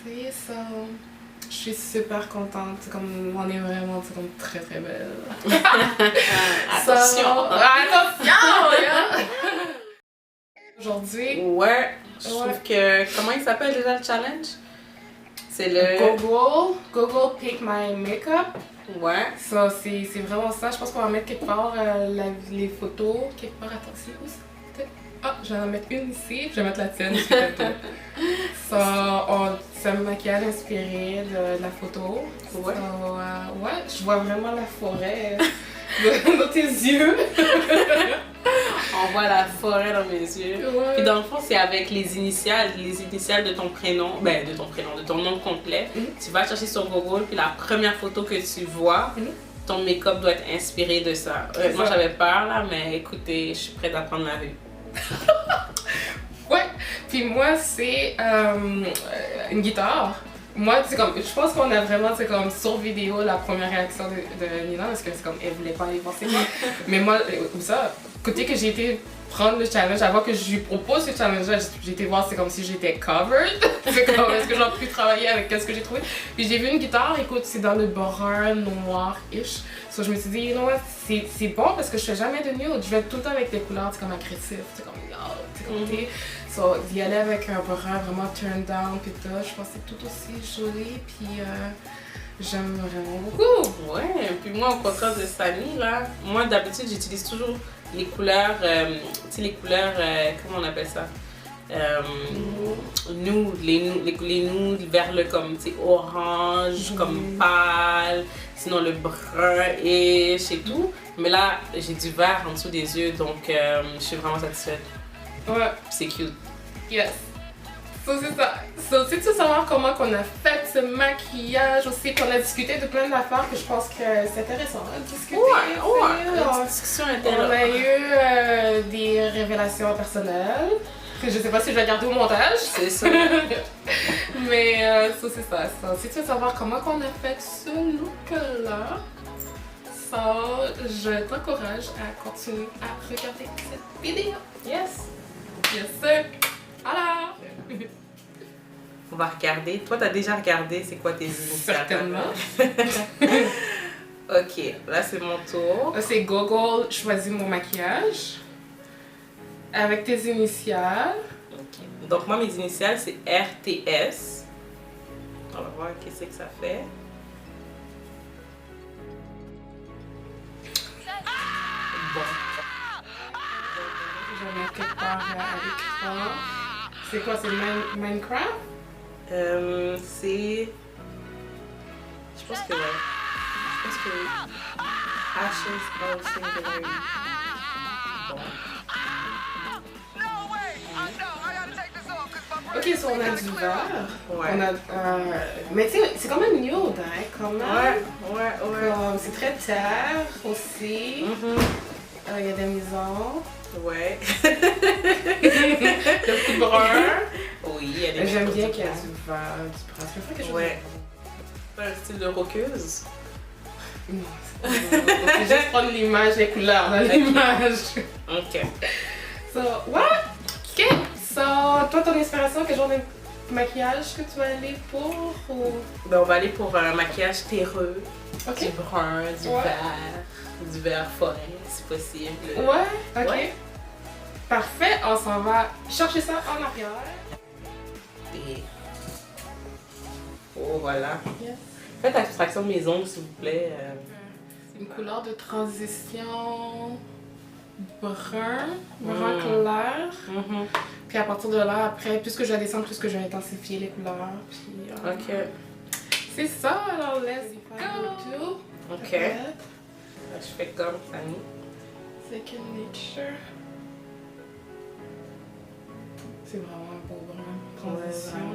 Oui, ça. Je suis super contente. C'est comme, on est vraiment comme très très belle. Attention! Attention! Yeah. Aujourd'hui. Ouais, je trouve que. Comment il s'appelle déjà le challenge? C'est le. Google Pick My Makeup. Ouais. Ça, c'est vraiment ça. Je pense qu'on va mettre quelque part les photos. Quelque part, attends, c'est où ça? Ah, je vais en mettre une ici. Je vais mettre la tienne sur la photo. C'est un maquillage inspiré de la photo. Ouais. Ouais, je vois vraiment la forêt dans tes yeux. On voit la forêt dans mes yeux. Ouais. Puis dans le fond, c'est avec les initiales de ton prénom, de ton nom complet. Tu vas chercher sur Google, puis la première photo que tu vois, ton make-up doit être inspiré de ça. Moi, j'avais peur là, mais écoutez, je suis prête à prendre ma rue. Ouais, puis moi, c'est une guitare. Moi, c'est comme, je pense qu'on a vraiment, c'est comme sur vidéo la première réaction de Nina parce que c'est comme, elle voulait pas aller voir c'est quoi. Mais moi, ça, côté que j'ai été prendre le challenge, avant que je lui propose ce challenge-là, j'ai été voir, c'est comme si j'étais covered. C'est comme, est-ce que j'aurais pu travailler avec ce que j'ai trouvé. Puis j'ai vu une guitare, écoute, c'est dans le brun noir-ish. So, je me suis dit, you know what, c'est bon parce que je fais jamais de nude. Je vais tout le temps avec des couleurs, c'est comme agressif, c'est comme, c'est comme t'es. So, d'y aller avec un brun vraiment turn down, puis tout, je pense que c'est tout aussi joli, puis j'aime vraiment beaucoup. Ouais, puis moi, au contraire de Samy, là, moi d'habitude, j'utilise toujours les couleurs, tu sais, les couleurs, comment on appelle ça? Nude, les nudes vers le comme, tu sais, orange, comme pâle, sinon le brun-ish et tout. Mais là, j'ai du vert en dessous des yeux, donc je suis vraiment satisfaite. Ouais. C'est cute. Yes. So, c'est ça. So, si tu veux savoir comment qu'on a fait ce maquillage aussi, qu'on a discuté de plein d'affaires que je pense que c'est intéressant à discuter. Ouais, la discussion On a eu des révélations personnelles que je sais pas si je vais garder au montage. C'est ça. Mais ça, c'est ça. So, si tu veux savoir comment qu'on a fait ce look-là, ça, je t'encourage à continuer à regarder cette vidéo. Yes. Yes, sir. Voilà. On va regarder. Toi, t'as déjà regardé c'est quoi tes initiales? Certainement. Ok, là c'est mon tour. C'est Google, choisis mon maquillage. Avec tes initiales. Ok. Donc moi, mes initiales, c'est RTS. On va voir qu'est-ce que ça fait. Bon. Je vais mettre quelque part à l'écran. C'est quoi, c'est Minecraft? C'est... Je pense que ouais. Je pense que oui. Ashes of Singularity. Bon. Ok, so on a du vert. Ouais. On a, mais tu sais, c'est quand même nude, hein, quand même. Ouais. C'est très terre aussi. Il y a des maisons. Ouais. Le petit brun. Oui, il y a des J'aime bien choses qu'il y a comme du vert, du brun. Ça fait quelque chose. Ouais. Pas un style de roqueuse. Non, c'est juste prendre l'image, les couleurs dans l'image. Ok. So, what? Ok. So, toi, ton inspiration, quel genre de maquillage que tu vas aller pour? Ou... Ben, on va aller pour un maquillage terreux. Ok. Du brun, du vert forêt, si possible. Ouais, ok. Ouais. Parfait, on s'en va chercher ça en arrière. Et... Oh, voilà. Yes. Faites abstraction de mes ongles, s'il vous plaît. C'est une couleur de transition brun clair. Puis à partir de là, après, plus que je vais descendre, plus que je vais intensifier les couleurs. Puis, Ok. c'est ça, alors let's go! Ok. Là, je fais comme Samy. Second Nature. C'est vraiment un beau brun. Transition.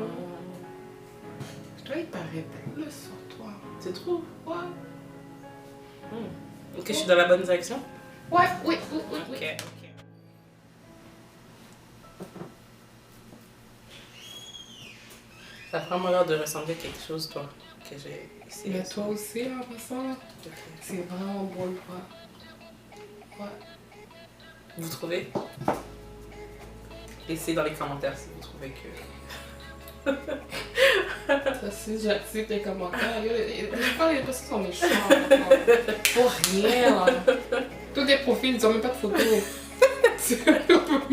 Toi, il paraît bleu sur toi. Tu trouves? Ouais. Ok, je suis dans la bonne direction? Ouais, oui. Ok. Ça a vraiment l'air de ressembler à quelque chose, toi, que j'ai essayé. Mais toi aussi, en passant, c'est vraiment beau le brun. Ouais. Vous trouvez? Laissez dans les commentaires si vous trouvez que... précise, j'accepte les commentaires. Les personnes sont méchantes. Pour rien. Tous les profils, ils ont même pas de photos.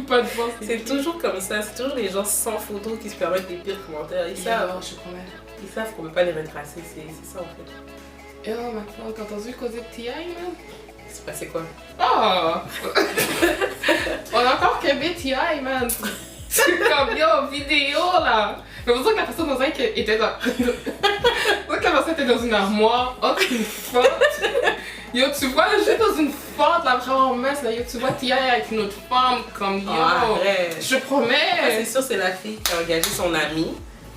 Pas de voix. C'est toujours comme ça, c'est toujours les gens sans photos qui se permettent les pires commentaires. Ils savent, je promets. ils savent qu'on peut pas les retracer, c'est ça en fait. Et oh, maintenant, quand t'as vu causer de TI, man? C'est passé quoi? Oh! On a encore qu'un TI, man! C'est comme, yo, vidéo, là! Mais pour ça que la personne dans était dans... pour ça que la personne était dans une armoire, entre une fente. Yo, tu vois, juste dans une fente, là, vraiment mince, là, yo, tu vois TI avec une autre femme, comme, yo! Arrête. Je promets! C'est sûr, c'est la fille qui a engagé son ami,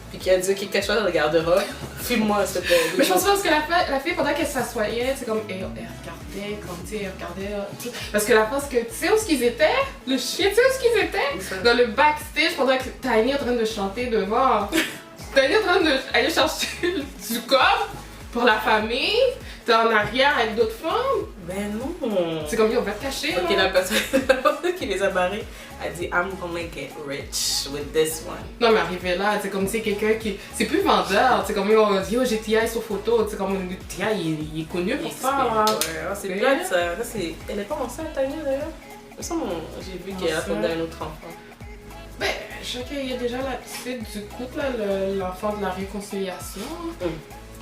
puis qui a dit, ok, quelque chose dans le garde-robe, filme-moi, s'il te plaît. Mais je pense pas parce que la fille, pendant qu'elle s'assoyait, c'est comme, elle regardait, comme, tu sais, elle regardait. Parce que la fois, que, tu sais où est-ce qu'ils étaient? Le chien, tu sais où est-ce qu'ils étaient? Dans le backstage, pendant que Tiny est en train de chanter devant. Tiny est en train d'aller chercher du corps pour la famille. T'es en arrière avec d'autres femmes. Ben non. C'est comme, on va te cacher. Ok, la personne qui les a barrés a dit, I'm gonna get rich with this one. Non, mais arrivé là, c'est comme, tu sais, quelqu'un qui. C'est plus vendeur. C'est comme, yo, j'ai TI sur photo. C'est comme, TI, il est connu pour ça. Là. Ouais, c'est plate ça. Ça c'est... Elle est pas enceinte, Tanya d'ailleurs? Il me semble j'ai vu qu'elle attendait un autre enfant. Ben, je sais qu'il y a déjà la petite du couple, l'enfant de la réconciliation.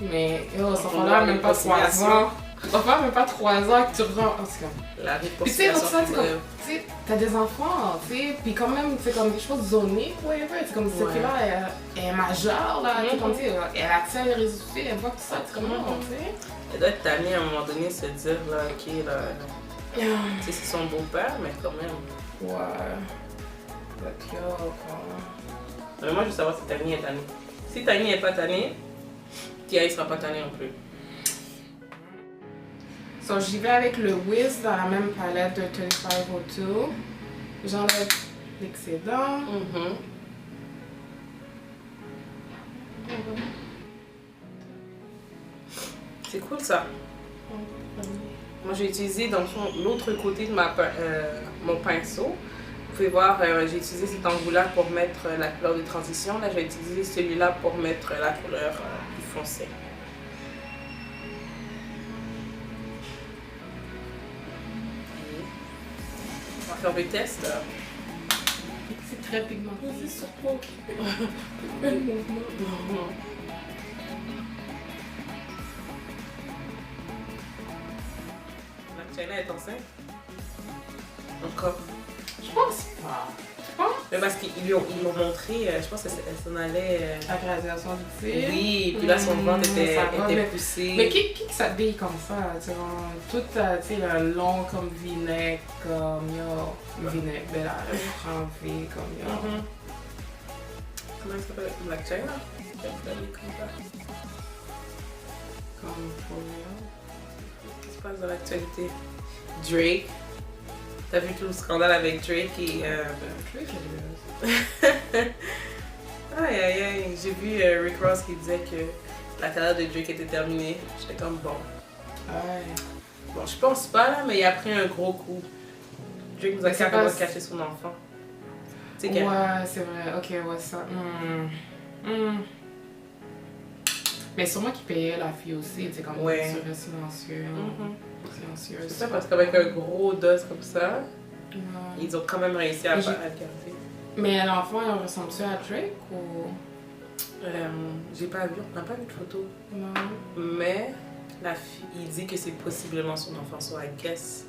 Mais yo, ça fait là même pas 3 ans. Ça fait même pas 3 ans que tu rentres. La puis tu sais, réconciliation. Tu sais, t'as des enfants, tu sais, puis quand même, c'est comme des choses zonées, whatever. C'est comme cette fille-là, elle est majeure, là. Tu sais, comme tu sais, elle accède à les réseaux sociaux, elle voit tout ça, tu sais, tu sais. Elle doit être tannée à un moment donné se dire, là, ok, là. Tu sais, c'est son beau-père, mais quand même. Ouais. Donc, yo, quoi. Mais moi, je veux savoir si Tani est tannée. Si Tani n'est pas tannée, Tia, il sera pas tanné non plus. So, j'y vais avec le Wiz dans la même palette de 2502. J'enlève l'excédent. C'est cool ça. Moi, j'ai utilisé dans le fond l'autre côté de mon pinceau. Vous pouvez voir, j'ai utilisé cet angle-là pour mettre la couleur de transition. Là, j'ai utilisé celui-là pour mettre la couleur plus foncée. On va faire le test. C'est très pigmenté, c'est surtout. Le mouvement. La China est enceinte? Encore? Je pense pas. Mais parce qu'ils l'ont montré, je pense qu'elle s'en allait. La graduation du fil. Oui, puis là son ventre était poussé. Mais qui s'habille comme ça? Tout, tu sais, le long comme vinaigre, comme yo. Vinaigre, ben là, prend vie, comme yo. Comment elle s'appelle? Black China? Elle s'habille comme ça. Comme pour yo. Qu'est-ce qui se passe dans l'actualité? Drake. T'as vu tout le scandale avec Drake et... Drake, aïe aïe aïe, j'ai vu Rick Ross qui disait que la carrière de Drake était terminée. J'étais comme bon. Ouais. Bon, je pense pas là, mais il a pris un gros coup. Drake nous a carrément caché son enfant. Ouais, c'est vrai. Ok, ouais, ça. Mais sûrement qu'il payait la fille aussi, tu sais, comme silencieux. Silencieux. C'est ça, parce qu'avec un gros dos comme ça, ils ont quand même réussi à le garder. Mais l'enfant, il ressemble-tu à Drake ou. J'ai pas vu, on n'a pas vu de photo. Non. Mais la fille, il dit que c'est possiblement son enfant, so I guess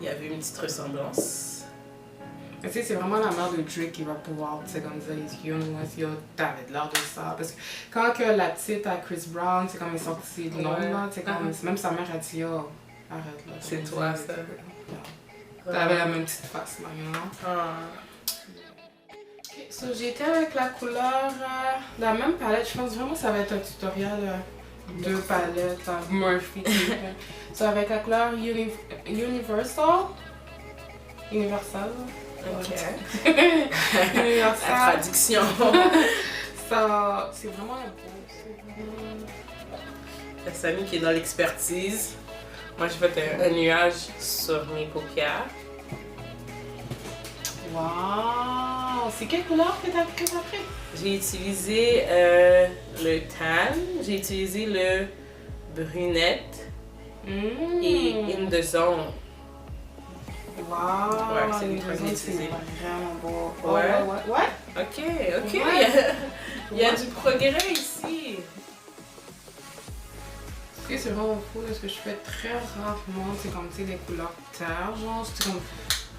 il y avait une petite ressemblance. Tu sais, c'est vraiment la mère de Drake qui va pouvoir, tu sais, comme dire, t'avais de l'air de ça. Parce que quand que la petite à Chris Brown, c'est comme elle est sortie de l'ombre, là, tu sais, comme, même sa mère a dit, oh, arrête là. C'est toi, ça. T'avais la même petite face, là, you know? Ok, so j'ai été avec la couleur, la même palette, je pense vraiment que ça va être un tutoriel. 2 palettes, Murphy. So avec la couleur Universal. Ok. Universal. La traduction. Ça, c'est vraiment beau. La Samy qui est dans l'expertise. Moi, j'ai fait un nuage sur mes paupières. Wow! C'est quelle couleur que t'as pris? J'ai utilisé le tan. j'ai utilisé le brunette et In the Zone. Wow! Ouais, c'est les trois que j'ai c'est utilisés. vraiment beau. Ouais. Ouais. Ok. Ouais. Il y a du progrès ici. C'est vraiment fou parce que je fais très rarement, c'est comme, tu sais, des couleurs terre, genre, c'est comme,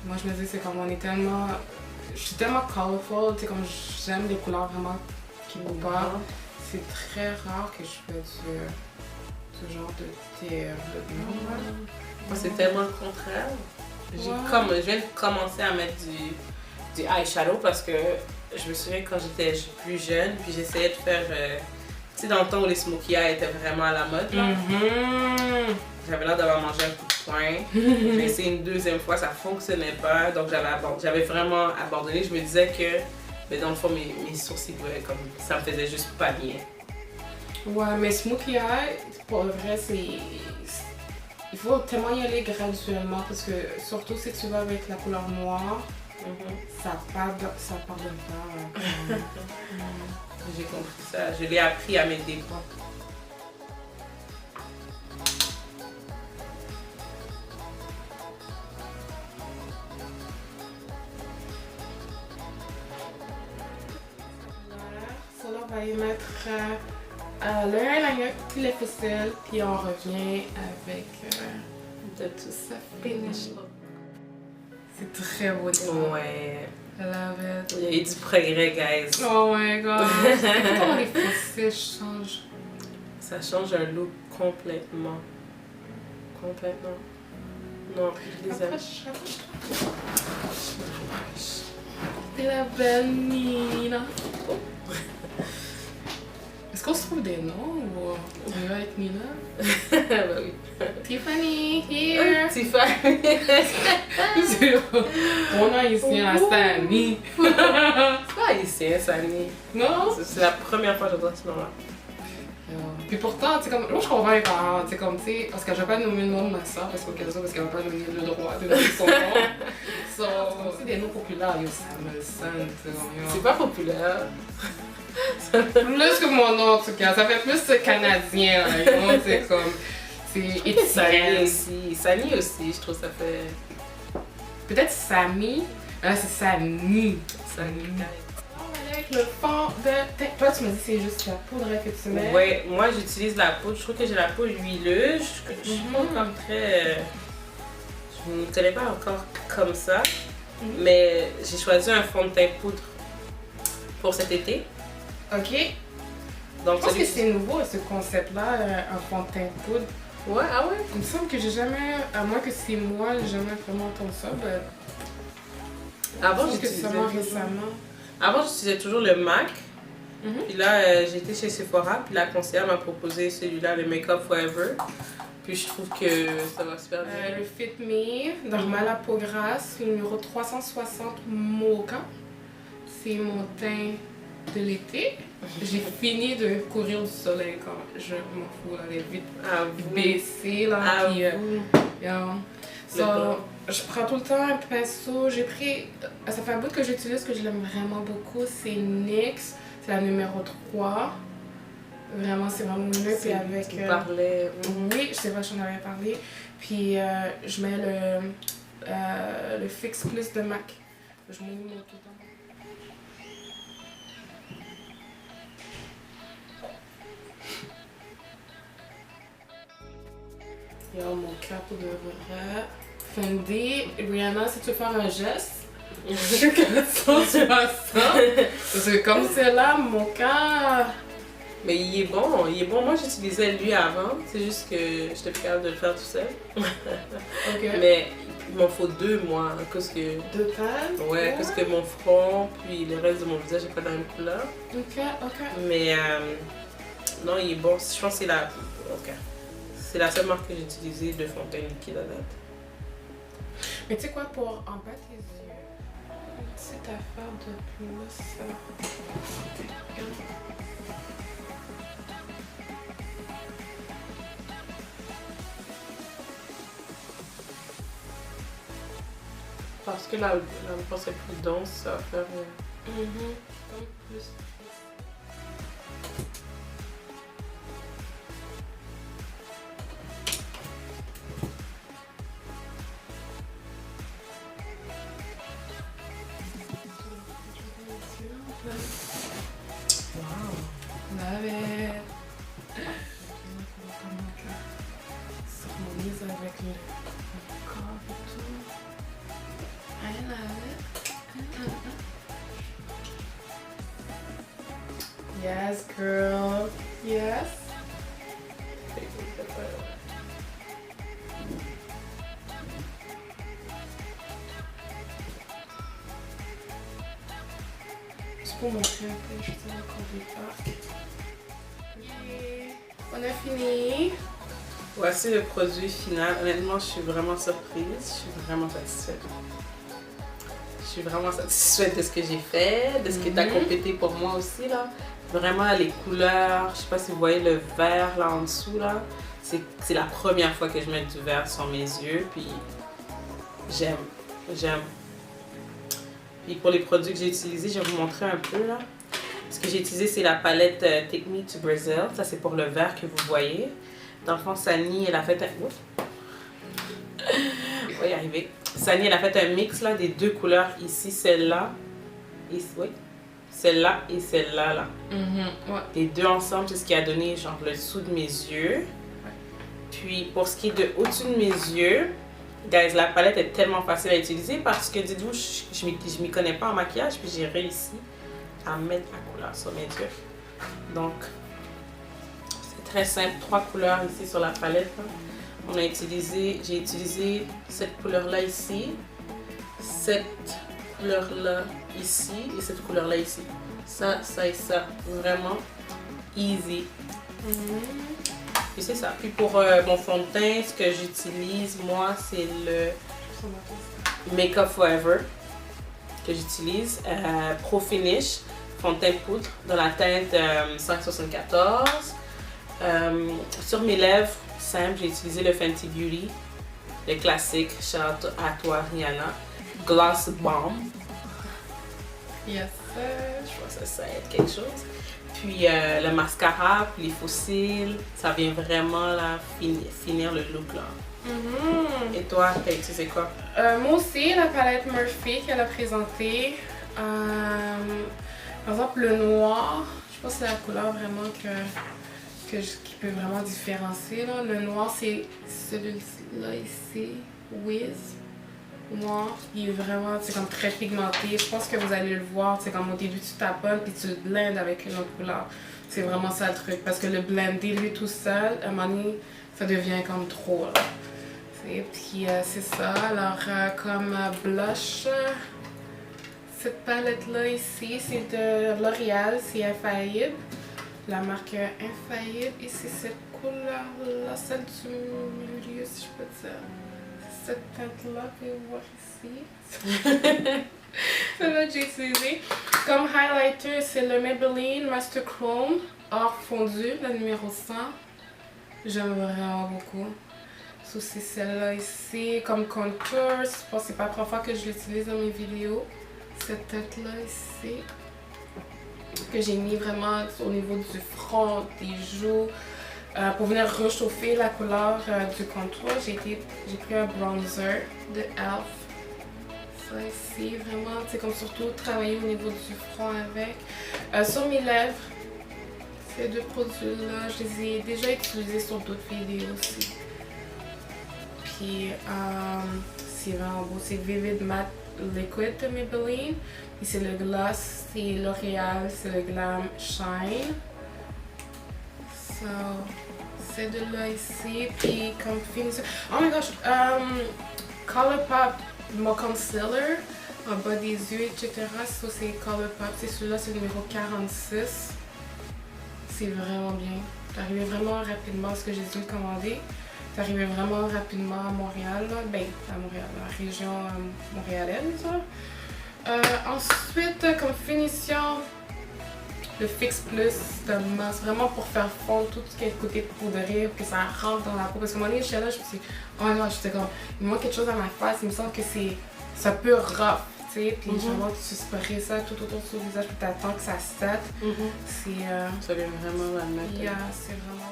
moi je me dis, c'est comme, on est tellement, je suis tellement colorful, tu sais, comme, j'aime les couleurs vraiment qui me parlent. C'est très rare que je fais ce genre de terre. Moi, c'est tellement le contraire. Je viens de commencer à mettre du eyeshadow parce que je me souviens quand j'étais plus jeune, puis j'essayais de faire, tu sais, dans le temps où les smokey eyes étaient vraiment à la mode, là. J'avais l'air d'avoir mangé un coup de poing. J'ai essayé une deuxième fois, ça fonctionnait pas, donc j'avais vraiment abandonné. Je me disais que, mais dans le fond, mes sourcils, comme, ça me faisait juste pas bien. Ouais, mais smokey eye, pour le vrai, il faut tellement y aller graduellement parce que surtout si tu vas avec la couleur noire, ça pardonne pas. J'ai compris ça, je l'ai appris à mes dépens. Ça, là, on va y mettre le eyeliner puis les ficelles, puis on revient avec De tout ça. finish look. C'est très beau. Ouais. I love it. Il y a eu du progrès, guys. Oh my god. Comment les fossiles changent. Ça change un look complètement. Complètement. Non, je les aime. C'est la belle Nina. Est-ce qu'on se trouve des noms ou on va avec Nina? Bah oui. Tiffany, here! Tiffany. Mon nom ici à Sani. C'est pas haïtien, Sani. Non? C'est la première fois que j'entends ce nom-là. Puis pourtant, tu sais, comme, moi je comprends les parents, tu sais, comme, tu sais, parce que je vais pas nommer le nom de ma soeur, parce qu'au cas où, parce qu'elle va pas donner le droit de nommer son nom. C'est des noms populaires, yo, Samuelson, tu sais, C'est pas populaire. plus que mon nom, en tout cas, ça fait plus canadien, là, yo, c'est comme, c'est Sani Étienne. aussi. Sani aussi, je trouve ça fait. Peut-être Samy, là c'est Sani. Sani. Avec le fond de teint. Toi, tu me dis c'est juste la poudre que tu mets. Ouais, moi j'utilise la poudre. Je trouve que j'ai la peau huileuse. Je suis pas comme très. Je ne connais pas encore comme ça. Mais j'ai choisi un fond de teint poudre pour cet été. Ok. Donc, Je pense que c'est nouveau ce concept-là, un fond de teint poudre. Ouais, ah ouais? Il me semble que j'ai jamais, à moins que c'est moi, j'ai jamais vraiment entendu ça. Avant, je pense que c'est j'utilisais seulement toujours... récemment. Avant, j'utilisais toujours le MAC. Puis là, j'étais chez Sephora, puis la conseillère m'a proposé celui-là, le Make Up Forever. Puis je trouve que ça va super bien. Le Fit Me, normal à peau grasse, le numéro 360 Mocha. C'est mon teint de l'été. J'ai fini de courir du soleil quand je m'en fous, là, les vitres baissées, là. Puis, je prends tout le temps un pinceau. J'ai pris, ça fait un bout que j'utilise que je l'aime vraiment beaucoup, c'est NYX, c'est la numéro 3. Vraiment, c'est vraiment mieux. Puis avec. Tu parlais. Oui, je sais pas, j'en avais parlé. Puis je mets le Fix Plus de MAC. Je mets tout le temps. Yo, mon cœur pour de vrai. Fendi, Rihanna, si tu veux faire un geste, tu vas ça. Parce que comme c'est là, mon cœur. Mais il est bon, il est bon. Moi, j'utilisais lui avant. C'est juste que j'étais plus capable de le faire tout seul. Ok. Mais il m'en faut deux, moi. À cause que. Deux teintes? Ouais, parce que mon front, puis le reste de mon visage n'est pas dans la même couleur. Ok, ok. Mais non, il est bon. Je pense que c'est la. Ok. C'est la seule marque que j'ai utilisée de fond de teint liquide à date. Mais tu sais quoi, pour en bas tes yeux, une petite affaire de plus. Parce que la pense est plus dense, ça va faire. Comme plus. love it. S'harmonise avec le corps et tout. I love it. Yes, girl. Yes. Juste pour montrer un peu, je sais encore des parcs. On a fini. Voici le produit final. Honnêtement, je suis vraiment surprise. Je suis vraiment satisfaite. Je suis vraiment satisfaite de ce que j'ai fait, de ce que tu as complété pour moi aussi, là. Vraiment, les couleurs, je sais pas si vous voyez le vert là en dessous, là. C'est la première fois que je mets du vert sur mes yeux, puis j'aime. Puis pour les produits que j'ai utilisés, je vais vous montrer un peu, là. Ce que j'ai utilisé, c'est la palette Take Me to Brazil. Ça, c'est pour le vert que vous voyez. Dans le fond, Sani, elle a fait un... On va y arriver. Sani, elle a fait un mix là, des deux couleurs ici, celle-là. Oui. Celle-là et celle-là. Là. Ouais. Les deux ensemble, c'est ce qui a donné genre le dessous de mes yeux. Ouais. Puis pour ce qui est de au-dessus de mes yeux, guys, la palette est tellement facile à utiliser parce que dites-vous, je m'y connais pas en maquillage, puis j'ai réussi à mettre la couleur sur mes yeux. Donc, c'est très simple. 3 couleurs ici sur la palette. Là. J'ai utilisé cette couleur-là ici, cette couleur-là ici et cette couleur-là ici. Ça et ça. Vraiment easy. Puis c'est ça. Puis pour mon fond de teint, ce que j'utilise, moi, c'est le Make Up Forever que j'utilise. Pro Finish, fond de teint poudre dans la teinte 574. Sur mes lèvres, simple, j'ai utilisé le Fenty Beauty, le classique, shout out à toi Rihanna, Gloss Bomb. Yes. Je pense que ça aide quelque chose. Puis le mascara, puis les faux cils, ça vient vraiment là, finir le look là. Et toi, t'as utilisé quoi? Moi aussi, la palette Murphy qu'elle a présentée. Par exemple, le noir, je pense que c'est la couleur vraiment qui peut vraiment différencier. Là. Le noir, c'est celui-là ici, Wiz. Noir, il est vraiment comme très pigmenté. Je pense que vous allez le voir, c'est comme au début tu taponnes puis tu le blendes avec une autre couleur. C'est vraiment ça le truc. Parce que le blender lui tout seul, à un moment donné, ça devient comme trop. Là. Puis c'est ça. Alors comme blush, cette palette-là ici, c'est de L'Oréal, c'est Infaillible. La marque Infaillible. Et c'est cette couleur-là, celle du milieu, si je peux dire. Cette teinte-là que vous voyez ici. C'est là que j'ai utilisé. Comme highlighter, c'est le Maybelline Master Chrome Or Fondu, la numéro 100. J'aime vraiment beaucoup. C'est aussi celle-là ici. Comme contour, je pense que c'est pas la première fois que je l'utilise dans mes vidéos. Cette tête-là ici. Que j'ai mis vraiment au niveau du front, des joues. Pour venir réchauffer la couleur du contour, j'ai pris un bronzer de e.l.f. Ça ici, vraiment, c'est comme surtout travailler au niveau du front avec. Sur mes lèvres, ces deux produits-là, je les ai déjà utilisés sur d'autres vidéos aussi. Puis, c'est vraiment beau. C'est Vivid Matte Liquid de Maybelline. Puis c'est le gloss, c'est L'Oréal, c'est le Glam Shine. So, c'est de là ici, puis comme finition. Oh my gosh, Colourpop, mon concealer en bas des yeux, etc. Ça c'est Colourpop, c'est celui-là, c'est le numéro 46. C'est vraiment bien. C'est arrivé vraiment rapidement, ce que j'ai dû le commander. C'est arrivé vraiment rapidement à Montréal, là. Ben à Montréal, la région montréalaise. Ensuite, comme finition, le Fix Plus de masse, vraiment pour faire fondre tout ce qui est côté poudré, pour que ça rentre dans la peau. Parce que mon j'étais là, je me suis dit, oh non, j'étais comme, il me manque quelque chose à ma face, il me semble que ça peut rough, tu sais. Puis vraiment, tu sprays ça tout autour de ton visage, puis t'attends que ça set. Ça vient vraiment la mettre. Yeah, c'est vraiment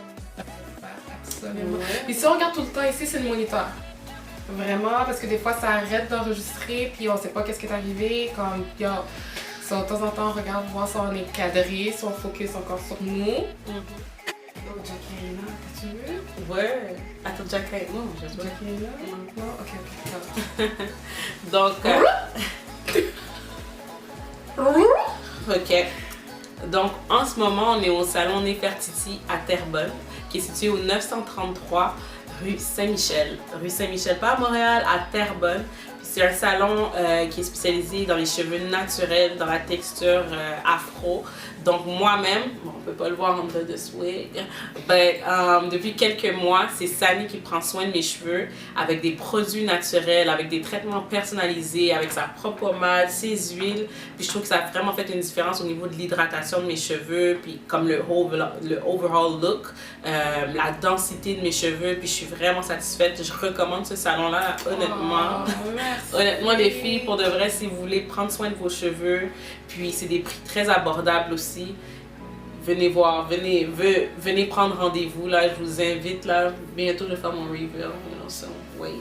absolument. Puis si on regarde tout le temps ici, c'est le moniteur. Vraiment, parce que des fois ça arrête d'enregistrer, puis on sait pas qu'est-ce qui est arrivé, comme, So, de temps en temps, on regarde voir si on est cadré, si on focus encore sur nous. Donc, Jacqueline, t'as-tu vu? Ouais. Attends, Jacqueline, non, je sais pas. Jacqueline? Non? Ok, Donc, ok. Donc, en ce moment, on est au salon Nefertiti à Terrebonne, qui est situé au 933 rue Saint-Michel. Rue Saint-Michel, pas à Montréal, à Terrebonne. C'est un salon qui est spécialisé dans les cheveux naturels, dans la texture afro. Donc moi-même, bon, on peut pas le voir under the swig, depuis quelques mois, c'est Sani qui prend soin de mes cheveux avec des produits naturels, avec des traitements personnalisés, avec sa propre pommade, ses huiles. Puis je trouve que ça a vraiment fait une différence au niveau de l'hydratation de mes cheveux, puis comme le overall look, la densité de mes cheveux. Puis je suis vraiment satisfaite. Je recommande ce salon-là, honnêtement. Honnêtement, les filles, pour de vrai, si vous voulez prendre soin de vos cheveux, puis c'est des prix très abordables aussi, venez voir, venez prendre rendez-vous, là, je vous invite, là, bientôt je vais faire mon reveal, you know, so wait.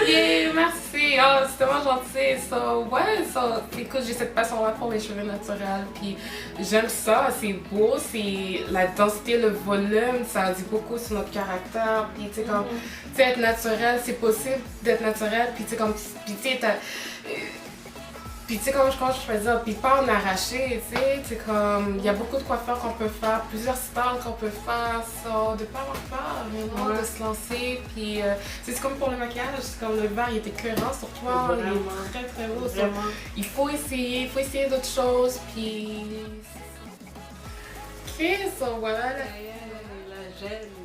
Yeah, merci, oh, c'est tellement gentil, so, ouais, so, écoute, j'ai cette passion-là pour les cheveux naturels, puis j'aime ça, c'est beau, c'est la densité, le volume, ça dit beaucoup sur notre caractère, puis tu sais, comme, tu sais, être naturel, c'est possible d'être naturel, puis tu sais, comme, puis tu sais, puis tu sais, comme je peux dire, puis pas en arracher, tu sais, c'est comme, il y a beaucoup de coiffeurs qu'on peut faire, plusieurs styles qu'on peut faire, so, de pas avoir peur, vraiment, de se lancer, puis c'est comme pour le maquillage, c'est comme le verre, il était écœurant sur toi, il est très très beau, so, il faut essayer d'autres choses, puis ok, so voilà. La gêne.